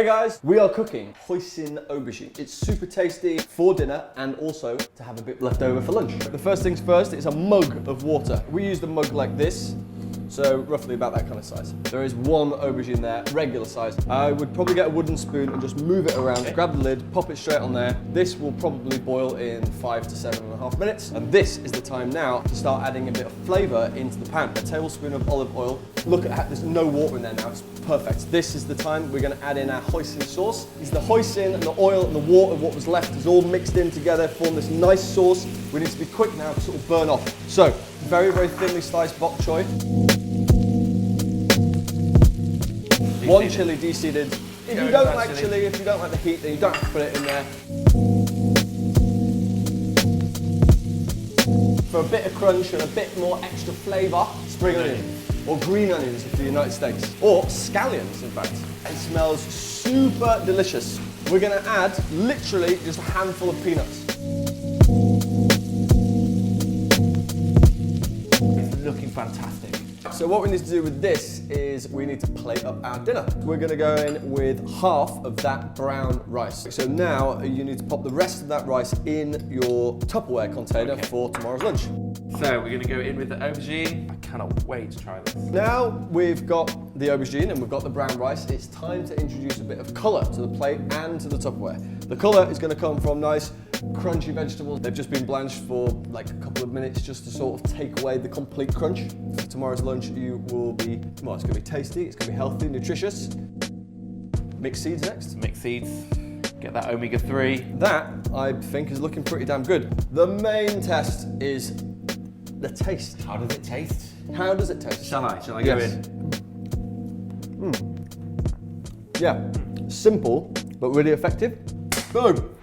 Hey guys, we are cooking Hoisin Aubergine. It's super tasty for dinner and also to have a bit left over for lunch. The first things first, it's a mug of water. We used a mug like this, so roughly about that kind of size. There is one aubergine there, regular size. I would probably get a wooden spoon and just move it around, grab the lid, pop it straight on there. This will probably boil in 5 to 7.5 minutes. And this is the time now to start adding a bit of flavor into the pan. A tablespoon of olive oil. Look at how there's no water in there now, it's perfect. This is the time we're gonna add in our hoisin sauce. It's the hoisin and the oil and the water, what was left is all mixed in together, form this nice sauce. We need to be quick now because it will burn off. So, very, very thinly sliced bok choy. One chilli deseeded. If you don't like chilli, if you don't like the heat, then you don't have to put it in there. For a bit of crunch and a bit more extra flavour, spring onion. Or green onions for the United States. Or scallions, in fact. It smells super delicious. We're gonna add literally just a handful of peanuts. It's looking fantastic. So what we need to do with this is we need to plate up our dinner. We're gonna go in with half of that brown rice. So now you need to pop the rest of that rice in your Tupperware container for tomorrow's lunch. So we're gonna go in with the aubergine. I cannot wait to try this. Now we've got the aubergine and we've got the brown rice, it's time to introduce a bit of colour to the plate and to the Tupperware. The colour is gonna come from nice crunchy vegetables. They've just been blanched for like a couple of minutes just to sort of take away the complete crunch. For tomorrow's lunch you will be, well, it's gonna be tasty, it's gonna be healthy, nutritious. Mixed seeds next. Mixed seeds, get that omega-3. That, I think, is looking pretty damn good. The main test is the taste. How does it taste? How does it taste? Shall I go in? Yeah, simple, but really effective. Boom.